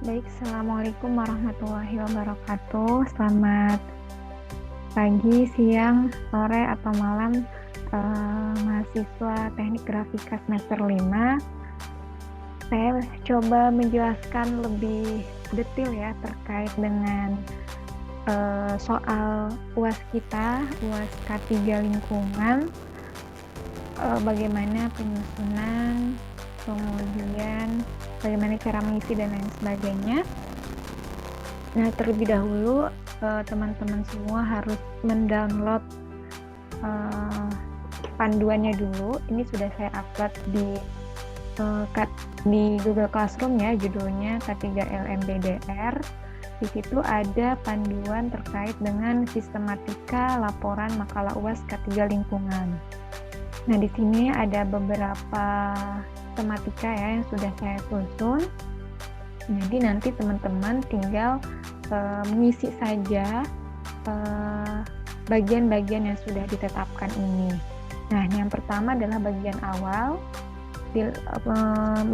Baik, Assalamualaikum warahmatullahi wabarakatuh. Selamat pagi, siang, sore, atau malam, mahasiswa Teknik Grafika semester 5. Saya coba menjelaskan lebih detail ya terkait dengan soal UAS kita, UAS K3 Lingkungan, bagaimana penyusunan, kemudian bagaimana cara mengisi dan lain sebagainya. Nah, terlebih dahulu teman-teman semua harus mendownload panduannya dulu. Ini sudah saya upload di Google Classroom ya, judulnya K3LMBDR. Di situ ada panduan terkait dengan sistematika laporan makalah UAS K3 Lingkungan. Nah, di sini ada beberapa tematika ya yang sudah saya susun. Jadi nanti teman-teman tinggal mengisi saja bagian-bagian yang sudah ditetapkan ini. Nah, yang pertama adalah bagian awal,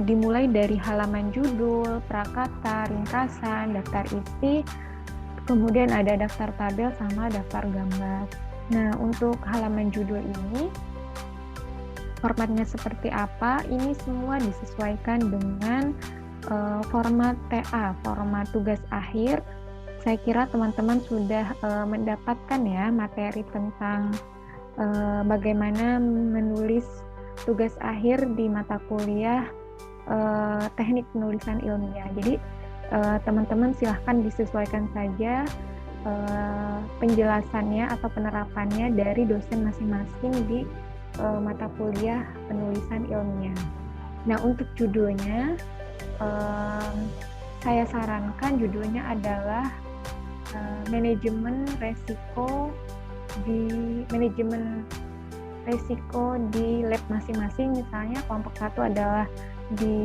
dimulai dari halaman judul, prakata, ringkasan, daftar isi, kemudian ada daftar tabel sama daftar gambar. Nah, untuk halaman judul ini, formatnya seperti apa? Ini semua disesuaikan dengan format TA, format tugas akhir. Saya kira teman-teman sudah mendapatkan ya materi tentang bagaimana menulis tugas akhir di mata kuliah teknik penulisan ilmiah. Jadi teman-teman silahkan disesuaikan saja penjelasannya atau penerapannya dari dosen masing-masing di mata kuliah penulisan ilmiah. Nah, untuk judulnya saya sarankan judulnya adalah manajemen resiko di lab masing-masing. Misalnya kelompok 1 adalah di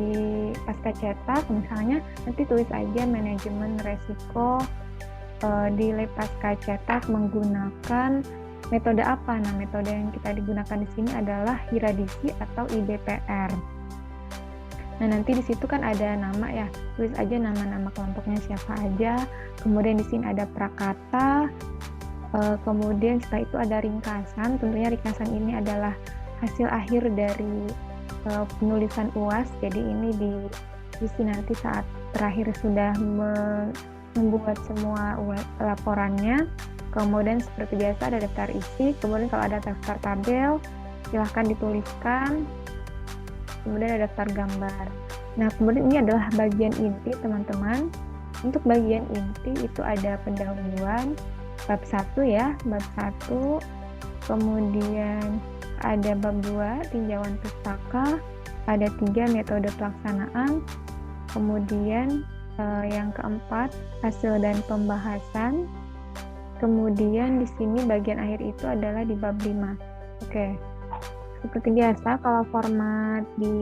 pasca cetak, misalnya nanti tulis aja manajemen resiko di lab pasca cetak menggunakan metode apa. Nah, metode yang kita digunakan di sini adalah Hiradisi atau IBPR. Nah, nanti di situ kan ada nama ya, tulis aja nama-nama kelompoknya siapa aja. Kemudian di sini ada prakata, kemudian setelah itu ada ringkasan. Tentunya ringkasan ini adalah hasil akhir dari penulisan UAS. Jadi ini diisi nanti saat terakhir sudah membuat semua laporannya. Kemudian seperti biasa ada daftar isi. Kemudian kalau ada daftar tabel, silahkan dituliskan. Kemudian ada daftar gambar. Nah, kemudian ini adalah bagian inti, teman-teman. Untuk bagian inti itu ada pendahuluan, bab 1 ya, bab 1. Kemudian ada bab 2, tinjauan pustaka. Ada 3, metode pelaksanaan. Kemudian yang keempat, hasil dan pembahasan. Kemudian di sini bagian akhir itu adalah di bab 5. Oke. Seperti biasa, kalau format di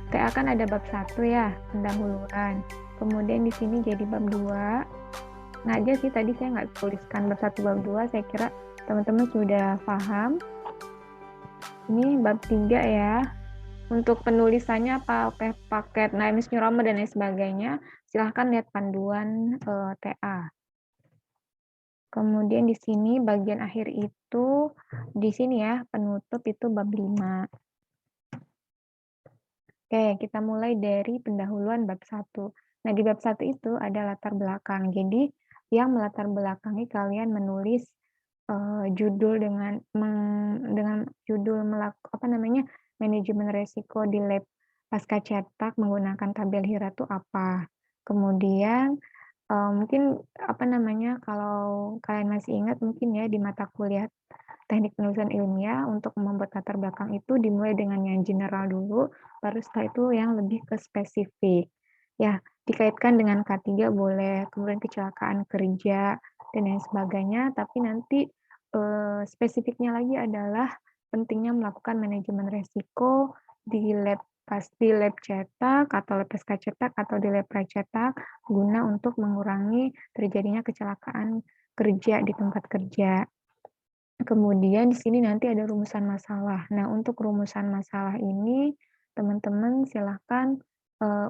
TA kan ada bab 1 ya, pendahuluan. Kemudian di sini jadi bab 2. Sengaja sih tadi saya nggak tuliskan bab 1, bab 2. Saya kira teman-teman sudah paham. Ini bab 3 ya. Untuk penulisannya pakai Times New Roman dan lain sebagainya, silahkan lihat panduan TA. Kemudian di sini bagian akhir itu, di sini ya, penutup itu bab 5. Oke, kita mulai dari pendahuluan bab 1. Nah, di bab 1 itu ada latar belakang. Jadi, yang melatar belakangi kalian menulis judul dengan judul manajemen resiko di lab pasca cetak menggunakan tabel HIRA itu apa. Kemudian mungkin kalau kalian masih ingat mungkin ya di mata kuliah teknik penulisan ilmiah untuk membuat latar belakang itu dimulai dengan yang general dulu, baru setelah itu yang lebih ke spesifik. Ya, dikaitkan dengan K3 boleh, kemudian kecelakaan kerja dan lain sebagainya, tapi nanti spesifiknya lagi adalah pentingnya melakukan manajemen resiko di lab cetak atau lab pasca cetak atau di lab pracetak guna untuk mengurangi terjadinya kecelakaan kerja di tempat kerja. Kemudian di sini nanti ada rumusan masalah. Nah, untuk rumusan masalah ini teman-teman silahkan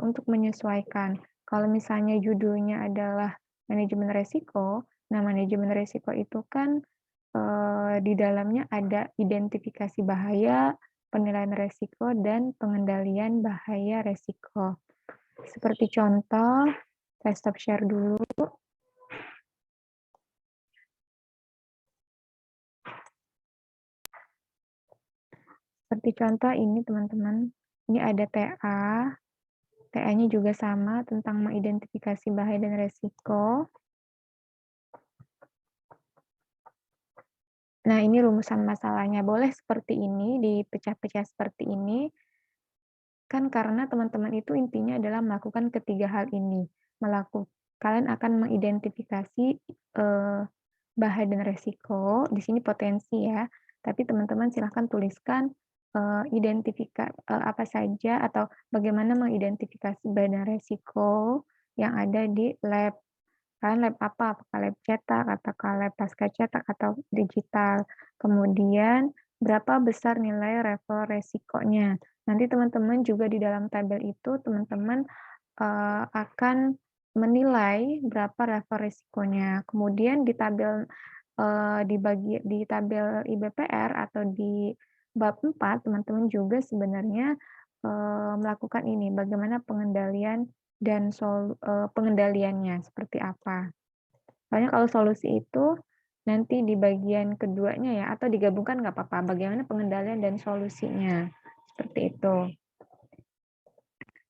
untuk menyesuaikan. Kalau misalnya judulnya adalah manajemen resiko, nah manajemen resiko itu kan di dalamnya ada identifikasi bahaya, penilaian resiko, dan pengendalian bahaya resiko. Seperti contoh, saya stop share dulu. Seperti contoh ini teman-teman, ini ada TA, TA-nya juga sama tentang mengidentifikasi bahaya dan resiko. Nah, ini rumusan masalahnya. Boleh seperti ini, dipecah-pecah seperti ini, kan karena teman-teman itu intinya adalah melakukan ketiga hal ini. Kalian akan mengidentifikasi bahaya dan resiko, di sini potensi ya, tapi teman-teman silahkan tuliskan apa saja atau bagaimana mengidentifikasi bahaya dan resiko yang ada di lab. Kalian lab apa? Apakah lab cetak, apakah lab pasca cetak, atau digital. Kemudian, berapa besar nilai level resikonya. Nanti teman-teman juga di dalam tabel itu, teman-teman akan menilai berapa level resikonya. Kemudian di tabel di tabel IBPR atau di bab 4, teman-teman juga sebenarnya melakukan ini, bagaimana pengendalian dan pengendaliannya seperti apa. Soalnya kalau solusi itu nanti di bagian keduanya ya, atau digabungkan nggak apa-apa, bagaimana pengendalian dan solusinya. Seperti itu.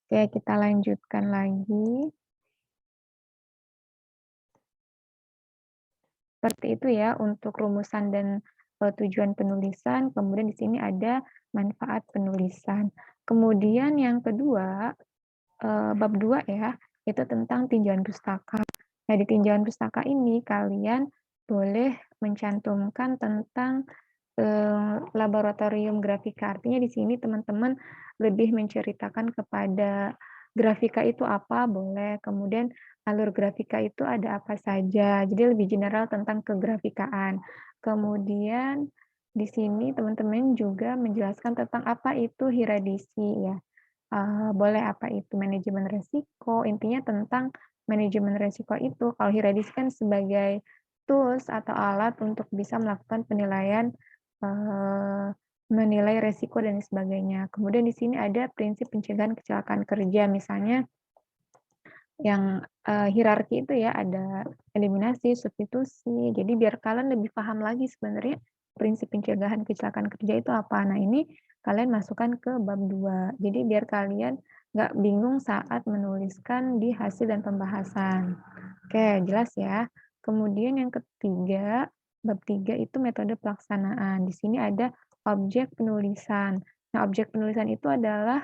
Oke, kita lanjutkan lagi. Seperti itu ya untuk rumusan dan tujuan penulisan. Kemudian di sini ada manfaat penulisan. Kemudian yang kedua, bab 2 ya, itu tentang tinjauan pustaka. Nah, di tinjauan pustaka ini kalian boleh mencantumkan tentang laboratorium grafika. Artinya di sini teman-teman lebih menceritakan kepada grafika itu apa, boleh. Kemudian alur grafika itu ada apa saja. Jadi lebih general tentang kegrafikaan. Kemudian di sini teman-teman juga menjelaskan tentang apa itu hiradisi ya. Boleh apa itu manajemen resiko, intinya tentang manajemen resiko itu. Kalau hiradisi kan sebagai tools atau alat untuk bisa melakukan penilaian menilai resiko dan sebagainya. Kemudian di sini ada prinsip pencegahan kecelakaan kerja, misalnya yang hierarki itu ya ada eliminasi, substitusi. Jadi biar kalian lebih paham lagi sebenarnya prinsip pencegahan kecelakaan kerja itu apa. Nah ini kalian masukkan ke bab 2. Jadi biar kalian nggak bingung saat menuliskan di hasil dan pembahasan. Oke, jelas ya. Kemudian yang ketiga, bab 3 itu metode pelaksanaan. Di sini ada objek penulisan. Nah, objek penulisan itu adalah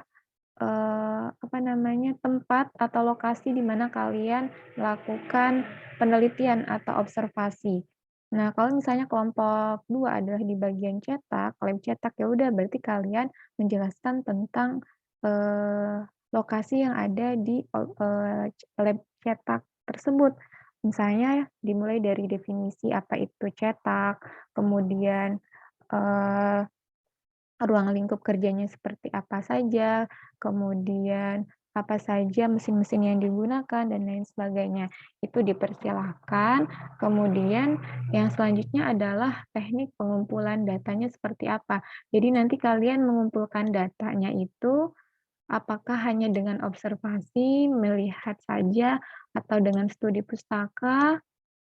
apa namanya, tempat atau lokasi di mana kalian melakukan penelitian atau observasi. Nah, kalau misalnya kelompok 2 adalah di bagian cetak, lab cetak, ya udah berarti kalian menjelaskan tentang lokasi yang ada di lab cetak tersebut. Misalnya dimulai dari definisi apa itu cetak, kemudian eh, ruang lingkup kerjanya seperti apa saja, kemudian apa saja mesin-mesin yang digunakan, dan lain sebagainya. Itu dipersilahkan. Kemudian yang selanjutnya adalah teknik pengumpulan datanya seperti apa. Jadi nanti kalian mengumpulkan datanya itu apakah hanya dengan observasi, melihat saja, atau dengan studi pustaka,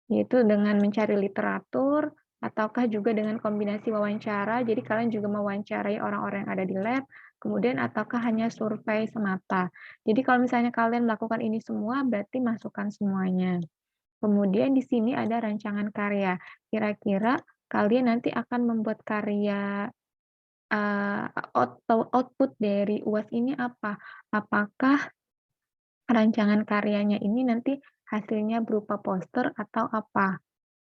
yaitu dengan mencari literatur, ataukah juga dengan kombinasi wawancara, jadi kalian juga mewawancarai orang-orang yang ada di lab, kemudian ataukah hanya survei semata. Jadi kalau misalnya kalian melakukan ini semua, berarti masukkan semuanya. Kemudian di sini ada rancangan karya. Kira-kira kalian nanti akan membuat karya output dari UAS ini apa? Apakah rancangan karyanya ini nanti hasilnya berupa poster atau apa?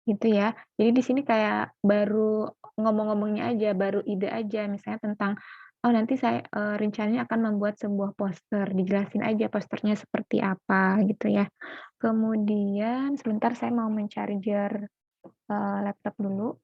Gitu ya. Jadi di sini kayak baru ngomong-ngomongnya aja, baru ide aja, misalnya tentang, "Oh nanti saya, rencananya akan membuat sebuah poster," dijelasin aja posternya seperti apa, gitu ya. Kemudian sebentar saya mau men-charger, laptop dulu.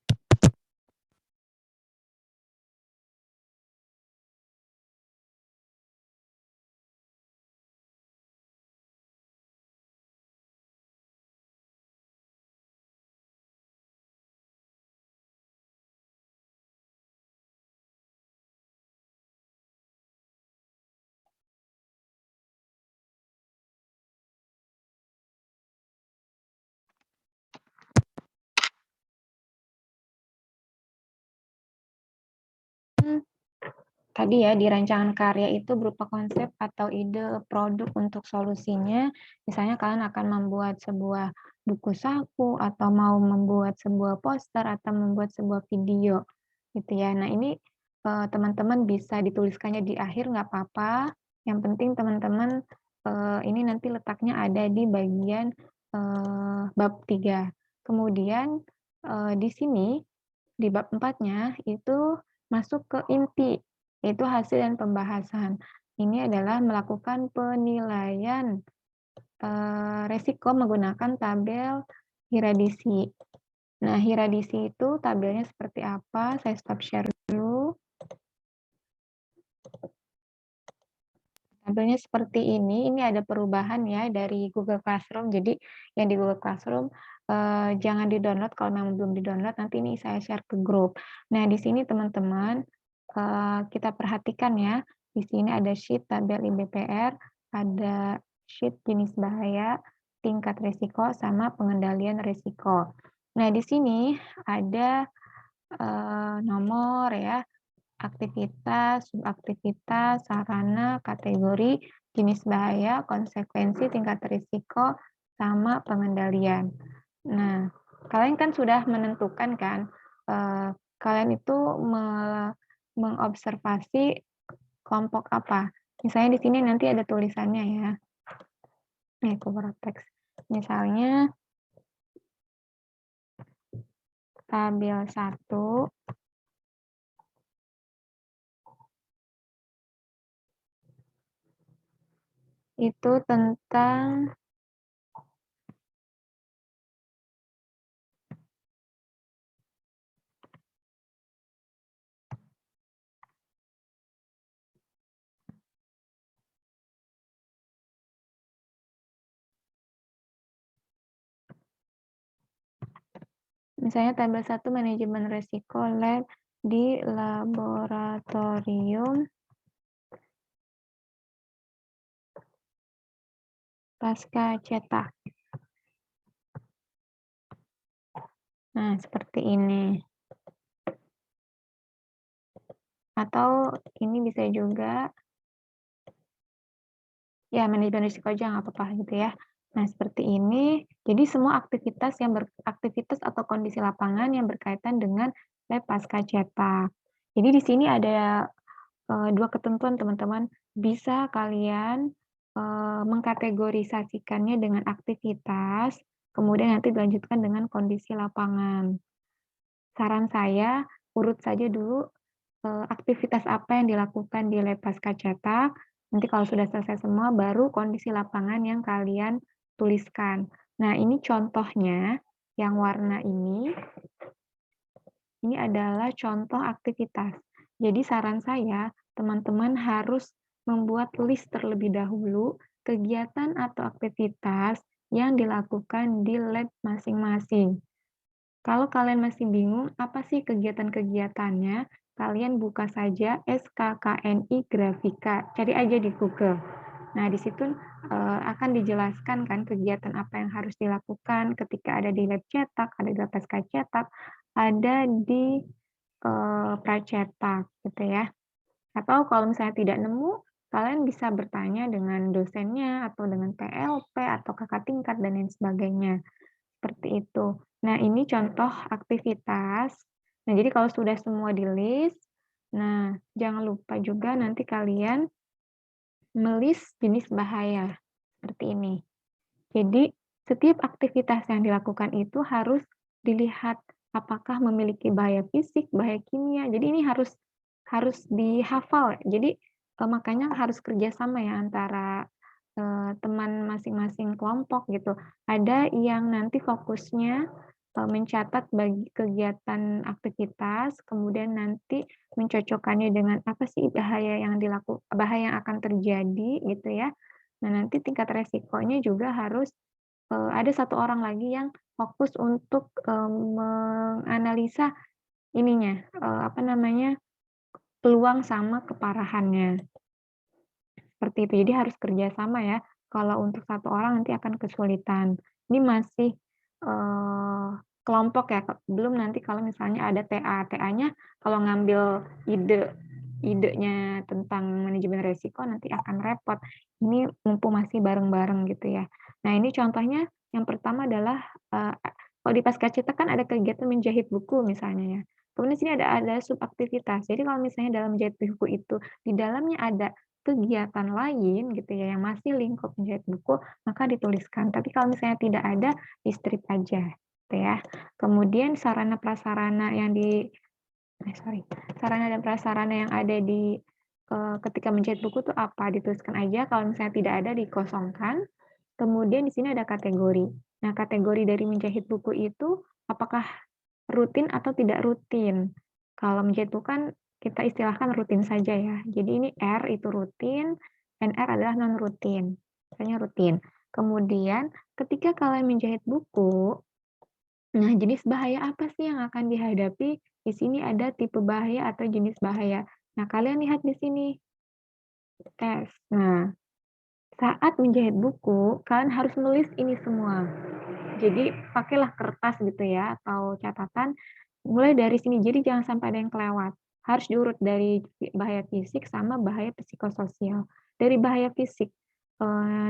tadi ya di rancangan karya itu berupa konsep atau ide produk untuk solusinya. Misalnya kalian akan membuat sebuah buku saku atau mau membuat sebuah poster atau membuat sebuah video gitu ya. Nah ini teman-teman bisa dituliskannya di akhir nggak apa-apa. Yang penting teman-teman ini nanti letaknya ada di bagian bab 3. Kemudian di sini di bab 4-nya itu masuk ke inti, yaitu hasil dan pembahasan. Ini adalah melakukan penilaian resiko menggunakan tabel Hiradisi. Nah, Hiradisi itu tabelnya seperti apa? Saya stop share dulu. Tabelnya seperti ini ada perubahan ya dari Google Classroom. Jadi yang di Google Classroom jangan di-download kalau memang belum di-download, nanti ini saya share ke grup. Nah, di sini teman-teman kita perhatikan ya, di sini ada sheet tabel IBPR, ada sheet jenis bahaya, tingkat risiko, sama pengendalian risiko. Nah, di sini ada nomor ya, aktivitas, subaktivitas, sarana, kategori, jenis bahaya, konsekuensi, tingkat risiko, sama pengendalian. Nah, kalian kan sudah menentukan kan, kalian itu mengobservasi kelompok apa. Misalnya di sini nanti ada tulisannya ya, cover teks. Misalnya tabel 1 itu tentang misalnya tabel 1 manajemen risiko lab di laboratorium pasca cetak. Nah, seperti ini. Atau ini bisa juga ya manajemen risiko aja nggak apa-apa gitu ya. Nah, seperti ini. Jadi semua aktivitas aktivitas atau kondisi lapangan yang berkaitan dengan lab pasca cetak. Jadi di sini ada dua ketentuan teman-teman. Bisa kalian mengkategorisasikannya dengan aktivitas, kemudian nanti dilanjutkan dengan kondisi lapangan. Saran saya, urut saja dulu aktivitas apa yang dilakukan di lab pasca cetak. Nanti kalau sudah selesai semua, baru kondisi lapangan yang kalian tuliskan. Nah, ini contohnya, yang warna ini adalah contoh aktivitas. Jadi saran saya, teman-teman harus membuat list terlebih dahulu kegiatan atau aktivitas yang dilakukan di lab masing-masing. Kalau kalian masih bingung, apa sih kegiatan-kegiatannya? Kalian buka saja SKKNI Grafika, cari aja di Google. Nah, di situ akan dijelaskan kan kegiatan apa yang harus dilakukan ketika ada di lab cetak, ada di lab pasca cetak, ada di pracetak gitu ya. Atau kalau misalnya tidak nemu, kalian bisa bertanya dengan dosennya atau dengan PLP atau kakak tingkat dan lain sebagainya. Seperti itu. Nah, ini contoh aktivitas. Nah, jadi kalau sudah semua di-list, nah jangan lupa juga nanti kalian melis jenis bahaya, seperti ini. Jadi, setiap aktivitas yang dilakukan itu harus dilihat apakah memiliki bahaya fisik, bahaya kimia. Jadi ini harus dihafal. Jadi makanya harus kerjasama ya antara teman masing-masing kelompok gitu. Ada yang nanti fokusnya mencatat bagi kegiatan aktivitas, kemudian nanti mencocokkannya dengan apa sih bahaya yang akan terjadi gitu ya. Nah, nanti tingkat resikonya juga harus ada satu orang lagi yang fokus untuk menganalisa ininya, apa namanya, peluang sama keparahannya. Seperti itu. Jadi harus kerjasama ya. Kalau untuk satu orang nanti akan kesulitan. Ini masih kelompok ya, belum nanti kalau misalnya ada TA. TA-nya kalau ngambil ide idenya tentang manajemen resiko nanti akan repot. Ini mumpung masih bareng-bareng gitu ya. Nah, ini contohnya yang pertama adalah, kalau di pascacetak kan ada kegiatan menjahit buku misalnya ya. Kemudian di sini ada subaktivitas. Jadi kalau misalnya dalam menjahit buku itu, di dalamnya ada kegiatan lain gitu ya, yang masih lingkup menjahit buku, maka dituliskan. Tapi kalau misalnya tidak ada, di-strip aja gitu ya. Kemudian sarana prasarana yang sarana dan prasarana yang ada di ketika menjahit buku itu apa, dituliskan aja, kalau misalnya tidak ada dikosongkan. Kemudian di sini ada kategori. Nah, kategori dari menjahit buku itu apakah rutin atau tidak rutin. Kalau menjahit buku kan kita istilahkan rutin saja ya. Jadi ini R itu rutin, NR adalah non rutin. Misalnya rutin. Kemudian ketika kalian menjahit buku, nah, jenis bahaya apa sih yang akan dihadapi? Di sini ada tipe bahaya atau jenis bahaya. Nah, kalian lihat di sini, tes. Nah, saat menjahit buku, kalian harus nulis ini semua. Jadi, pakailah kertas gitu ya, atau catatan, mulai dari sini. Jadi, jangan sampai ada yang kelewat. Harus diurut dari bahaya fisik sama bahaya psikososial. Dari bahaya fisik,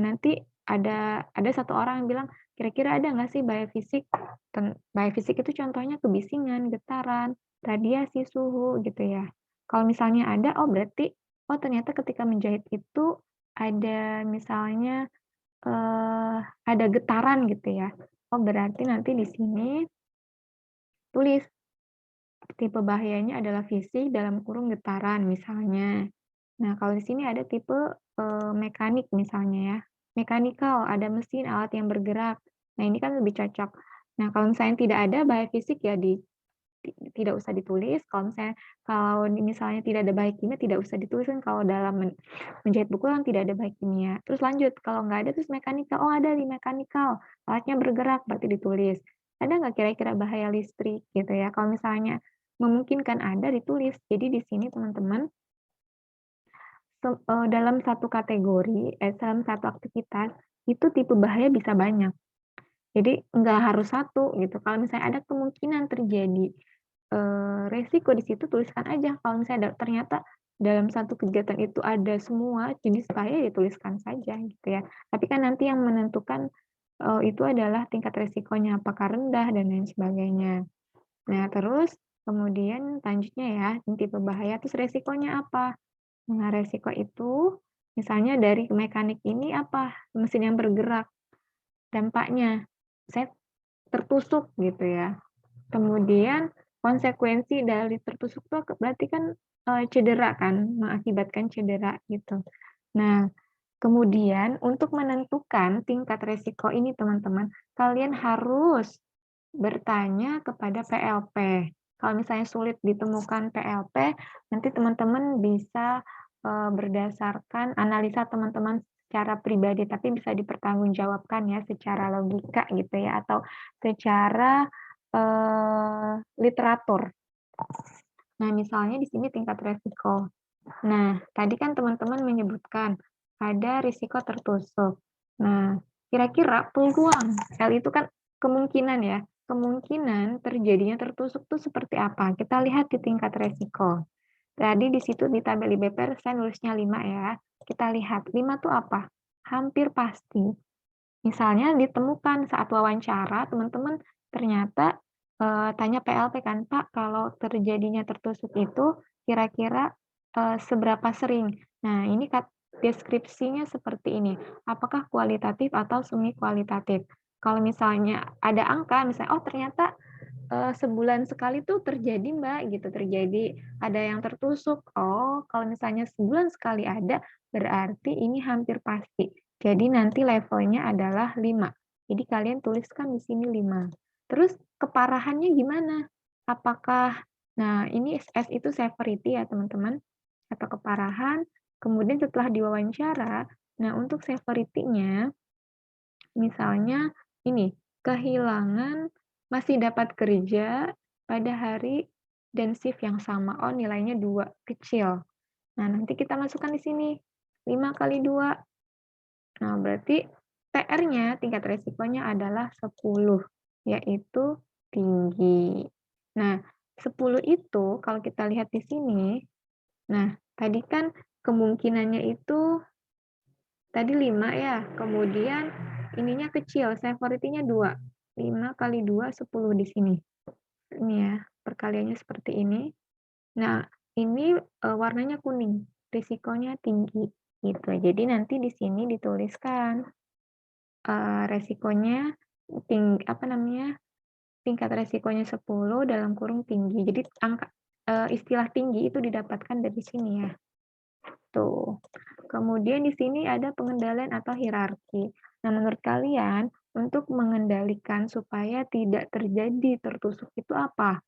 nanti ada satu orang yang bilang, kira-kira ada nggak sih bahaya fisik? Bahaya fisik itu contohnya kebisingan, getaran, radiasi, suhu gitu ya. Kalau misalnya ada, oh berarti, oh ternyata ketika menjahit itu ada misalnya ada getaran gitu ya. Oh berarti nanti di sini tulis tipe bahayanya adalah fisik dalam kurung getaran misalnya. Nah, kalau di sini ada tipe, mekanik misalnya ya, mechanical, ada mesin, alat yang bergerak. Nah, ini kan lebih cocok. Nah, kalau misalnya tidak ada bahaya fisik ya tidak usah ditulis, kalau misalnya tidak ada bahaya kimia tidak usah ditulis kan kalau dalam menjahit buku kan tidak ada bahaya kimia. Terus lanjut, kalau nggak ada terus mechanical, oh ada di mechanical, alatnya bergerak berarti ditulis. Ada nggak kira-kira bahaya listrik gitu ya, kalau misalnya memungkinkan ada ditulis. Jadi di sini teman-teman dalam satu kategori, dalam satu aktivitas, itu tipe bahaya bisa banyak. Jadi nggak harus satu gitu, kalau misalnya ada kemungkinan terjadi, resiko di situ tuliskan aja, kalau misalnya ternyata dalam satu kegiatan itu ada semua jenis bahaya, ya tuliskan saja gitu ya. Tapi kan nanti yang menentukan, itu adalah tingkat resikonya, apakah rendah dan lain sebagainya. Nah terus kemudian selanjutnya ya, tipe bahaya, terus resikonya apa? Nah, resiko itu misalnya dari mekanik ini apa, mesin yang bergerak, dampaknya saya tertusuk gitu ya. Kemudian konsekuensi dari tertusuk tuh berarti kan, cedera kan, mengakibatkan cedera gitu. Nah, kemudian untuk menentukan tingkat resiko ini teman-teman, kalian harus bertanya kepada PLP. Kalau misalnya sulit ditemukan PLP, nanti teman-teman bisa, berdasarkan analisa teman-teman secara pribadi, tapi bisa dipertanggungjawabkan ya secara logika gitu ya, atau secara, literatur. Nah, misalnya di sini tingkat resiko. Nah, tadi kan teman-teman menyebutkan ada risiko tertusuk. Nah, kira-kira peluang, L itu kan kemungkinan ya, kemungkinan terjadinya tertusuk itu seperti apa? Kita lihat di tingkat resiko. Tadi di situ di tabel IBPR saya nulisnya 5 ya. Kita lihat 5 itu apa? Hampir pasti. Misalnya ditemukan saat wawancara, teman-teman ternyata tanya PLP kan, "Pak, kalau terjadinya tertusuk itu kira-kira seberapa sering?" Nah, ini deskripsinya seperti ini, apakah kualitatif atau semi kualitatif. Kalau misalnya ada angka, misalnya, "Oh, ternyata sebulan sekali tuh terjadi, Mbak," gitu, terjadi ada yang tertusuk. Oh, kalau misalnya sebulan sekali ada, berarti ini hampir pasti. Jadi nanti levelnya adalah 5. Jadi kalian tuliskan di sini 5. Terus keparahannya gimana? Apakah nah ini S itu severity ya teman-teman, atau keparahan. Kemudian setelah diwawancara, nah untuk severity-nya misalnya ini, kehilangan masih dapat kerja pada hari dan shift yang sama. Oh, nilainya 2, kecil. Nah, nanti kita masukkan di sini, 5 kali 2. Nah, berarti TR-nya, tingkat resikonya adalah 10, yaitu tinggi. Nah, 10 itu kalau kita lihat di sini, nah Tadi kan kemungkinannya itu tadi 5 ya, kemudian ininya kecil, severity-nya 2. 5 kali 2, 10 di sini. Ini ya, perkaliannya seperti ini. Nah, ini warnanya kuning, risikonya tinggi gitu. Jadi nanti di sini dituliskan resikonya apa namanya, tingkat resikonya 10 dalam kurung tinggi. Jadi istilah tinggi itu didapatkan dari sini ya. Tuh. Kemudian di sini ada pengendalian atau hierarki. Nah, menurut kalian untuk mengendalikan supaya tidak terjadi tertusuk itu apa?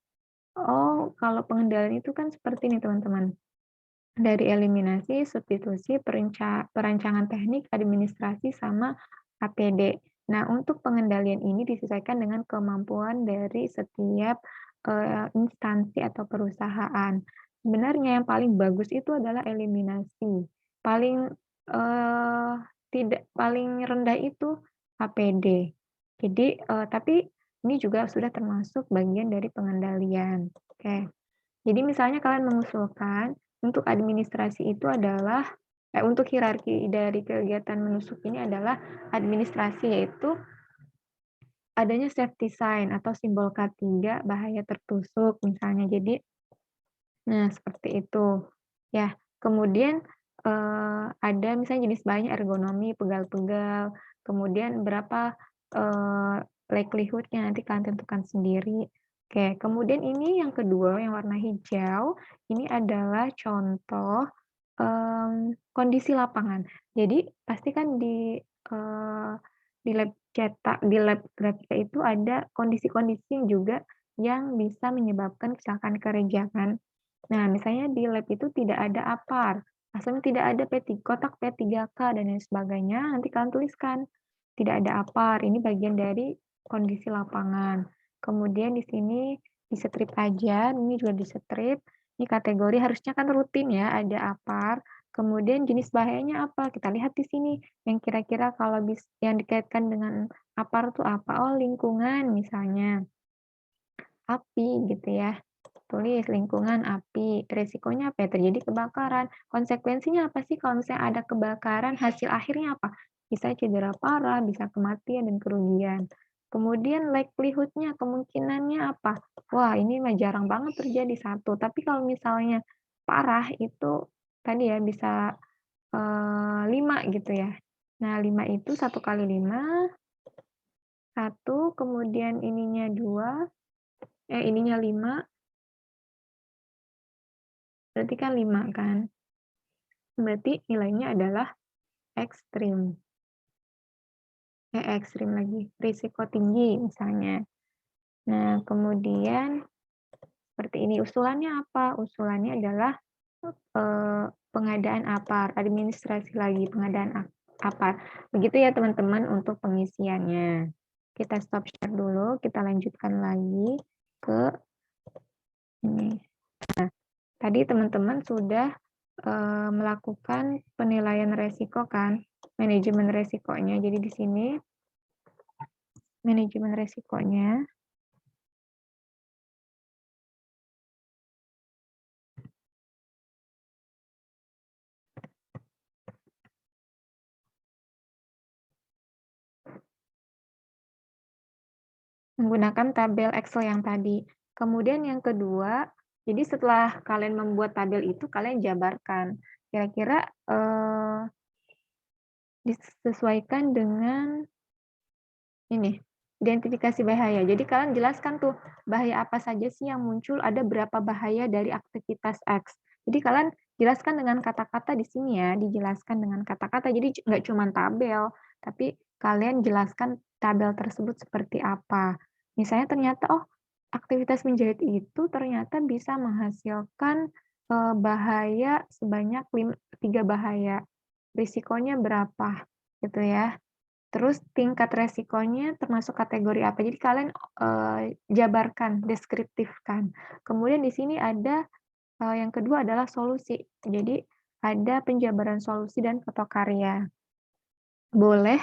Oh, kalau pengendalian itu kan seperti ini teman-teman. Dari eliminasi, substitusi, perancangan teknik, administrasi, sama APD. Nah, untuk pengendalian ini disesuaikan dengan kemampuan dari setiap instansi atau perusahaan. Sebenarnya yang paling bagus itu adalah eliminasi. Paling paling rendah itu APD. Jadi, tapi ini juga sudah termasuk bagian dari pengendalian. Oke. Jadi misalnya kalian mengusulkan untuk administrasi itu adalah untuk hierarki dari kegiatan menusuk ini adalah administrasi, yaitu adanya safety sign atau simbol K3 bahaya tertusuk misalnya. Jadi nah seperti itu. Ya, kemudian, ada misalnya jenis bahannya ergonomi, pegal-pegal, kemudian berapa, likelihood-nya nanti kalian tentukan sendiri. Oke, kemudian ini yang kedua yang warna hijau, ini adalah contoh, kondisi lapangan. Jadi pasti kan di lab di lab kita itu ada kondisi-kondisi juga yang bisa menyebabkan kecelakaan kerja kan. Nah, misalnya di lab itu tidak ada APAR, asalnya tidak ada kotak P3K dan lain sebagainya, nanti kalian tuliskan, tidak ada APAR, ini bagian dari kondisi lapangan. Kemudian di sini di-strip aja, ini juga di-strip, ini kategori harusnya kan rutin ya, ada APAR, kemudian jenis bahayanya apa, kita lihat di sini, yang kira-kira kalau yang dikaitkan dengan APAR itu apa, oh lingkungan misalnya, api gitu ya. Tulis lingkungan api, resikonya apa ya? Terjadi kebakaran. Konsekuensinya apa sih kalau misalnya ada kebakaran, hasil akhirnya apa? Bisa cedera parah, bisa kematian dan kerugian. Kemudian likelihood-nya, kemungkinannya apa? Wah, ini mah jarang banget terjadi satu. Tapi kalau misalnya parah itu tadi ya bisa 5 gitu ya. Nah, 5 itu 1 kali 5, 1, kemudian ininya 2, ininya 5, berarti kan 5 kan. Berarti nilainya adalah ekstrim. Ekstrim lagi, risiko tinggi misalnya. Nah, kemudian seperti ini usulannya apa? Usulannya adalah pengadaan APAR, administrasi lagi pengadaan APAR. Begitu ya teman-teman untuk pengisiannya. Kita stop share dulu, kita lanjutkan lagi ke ini. Nah, tadi teman-teman sudah melakukan penilaian resiko kan, manajemen resikonya. Jadi di sini manajemen resikonya. Menggunakan tabel Excel yang tadi. Kemudian yang kedua, jadi setelah kalian membuat tabel itu, kalian jabarkan. Kira-kira disesuaikan dengan ini, identifikasi bahaya. Jadi kalian jelaskan tuh, bahaya apa saja sih yang muncul, ada berapa bahaya dari aktivitas X. Jadi kalian jelaskan dengan kata-kata di sini ya, dijelaskan dengan kata-kata. Jadi nggak cuma tabel, tapi kalian jelaskan tabel tersebut seperti apa. Misalnya ternyata, oh aktivitas menjahit itu ternyata bisa menghasilkan bahaya sebanyak 3 bahaya. Risikonya berapa, gitu ya. Terus tingkat resikonya termasuk kategori apa. Jadi kalian jabarkan, deskriptifkan. Kemudian di sini ada yang kedua adalah solusi. Jadi ada penjabaran solusi dan foto karya. Boleh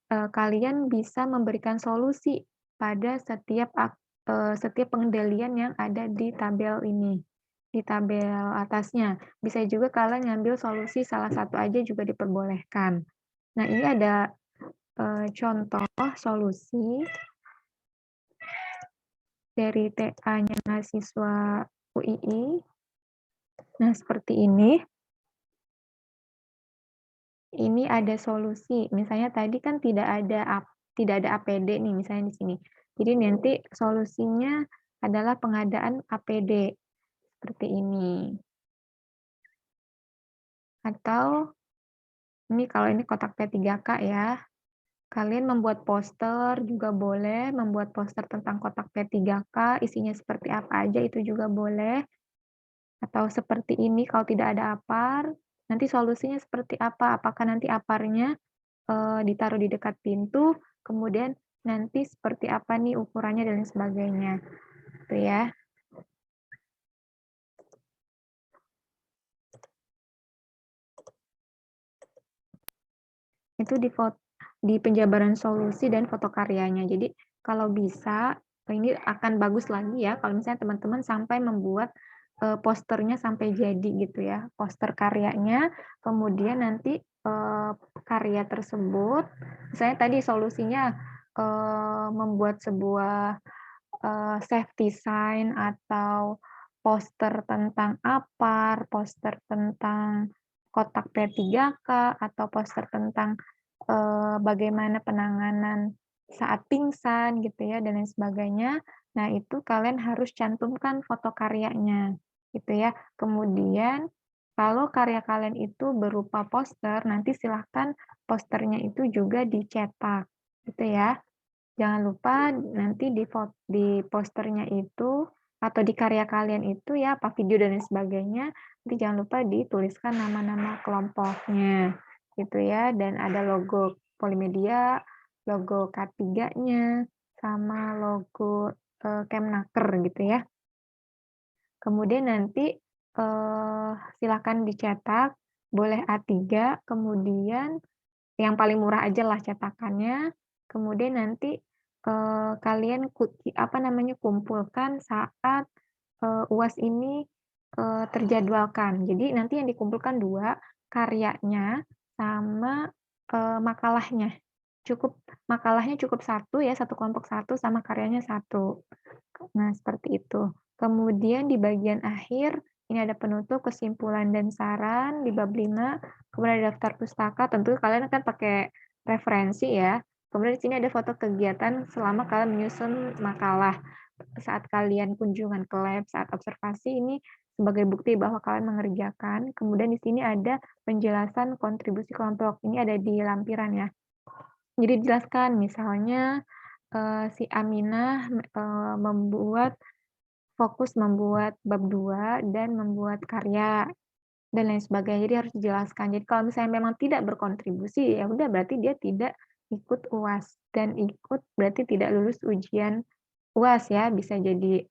kalian bisa memberikan solusi pada setiap pengendalian yang ada di tabel ini. di tabel atasnya. Bisa juga kalian ngambil solusi salah satu aja juga diperbolehkan. Nah, ini ada contoh solusi dari TA-nya mahasiswa UII. Nah, seperti ini. Ini ada solusi, misalnya tadi kan tidak ada APD nih misalnya di sini. Jadi nanti solusinya adalah pengadaan APD, seperti ini. Atau ini kalau ini kotak P3K ya, kalian membuat poster juga boleh, membuat poster tentang kotak P3K, isinya seperti apa aja itu juga boleh. Atau seperti ini kalau tidak ada apar, nanti solusinya seperti apa? Apakah nanti aparnya ditaruh di dekat pintu, kemudian nanti seperti apa nih ukurannya dan lain sebagainya, gitu ya. Itu di penjabaran solusi dan foto karyanya. Jadi kalau bisa, ini akan bagus lagi ya kalau misalnya teman-teman sampai membuat posternya sampai jadi gitu ya, poster karyanya, kemudian nanti karya tersebut, misalnya tadi solusinya membuat sebuah safety sign atau poster tentang apar, poster tentang kotak P3K, atau poster tentang bagaimana penanganan saat pingsan gitu ya dan lain sebagainya. Nah, itu kalian harus cantumkan foto karyanya gitu ya. Kemudian kalau karya kalian itu berupa poster, nanti silahkan posternya itu juga dicetak gitu ya. Jangan lupa nanti di posternya itu atau di karya kalian itu ya, apa video dan lain sebagainya, nanti jangan lupa dituliskan nama-nama kelompoknya gitu ya, dan ada logo Polimedia, logo K3-nya, sama logo Kemnaker gitu ya. Kemudian nanti silakan dicetak, boleh A3, kemudian yang paling murah aja lah cetakannya, kemudian nanti kalian kumpulkan saat UAS ini terjadwalkan. Jadi nanti yang dikumpulkan 2, karyanya sama makalahnya. Makalahnya cukup 1 ya, 1 kelompok 1 sama karyanya 1. Nah, seperti itu. Kemudian di bagian akhir, ini ada penutup, kesimpulan, dan saran di bab 5, kemudian ada daftar pustaka, tentu kalian akan pakai referensi ya. Kemudian di sini ada foto kegiatan selama kalian menyusun makalah. Saat kalian kunjungan ke lab, saat observasi, ini sebagai bukti bahwa kalian mengerjakan. Kemudian di sini ada penjelasan kontribusi kelompok. Ini ada di lampiran ya. Jadi dijelaskan misalnya si Aminah fokus membuat bab 2 dan membuat karya dan lain sebagainya. Jadi harus dijelaskan. Jadi kalau misalnya memang tidak berkontribusi, ya udah berarti dia tidak ikut UAS, dan ikut berarti tidak lulus ujian UAS ya, bisa jadi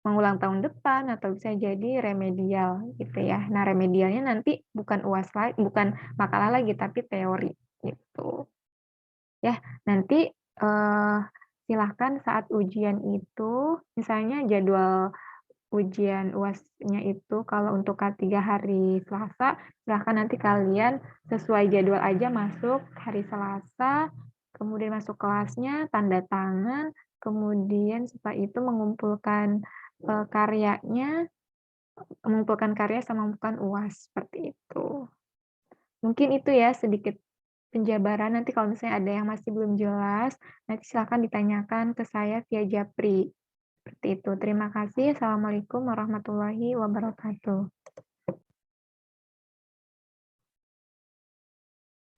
mengulang tahun depan atau bisa jadi remedial gitu ya. Nah, remedialnya nanti bukan UAS lagi, bukan makalah lagi tapi teori gitu. Ya, nanti silahkan saat ujian itu, misalnya jadwal ujian UAS-nya itu kalau untuk K3 hari Selasa, silahkan nanti kalian sesuai jadwal aja masuk hari Selasa, kemudian masuk kelasnya, tanda tangan, kemudian setelah itu mengumpulkan karyanya, mengumpulkan karya sama mengumpulkan UAS, seperti itu. Mungkin itu ya sedikit penjabaran, nanti kalau misalnya ada yang masih belum jelas, nanti silakan ditanyakan ke saya via Japri. Seperti itu. Terima kasih. Assalamualaikum warahmatullahi wabarakatuh.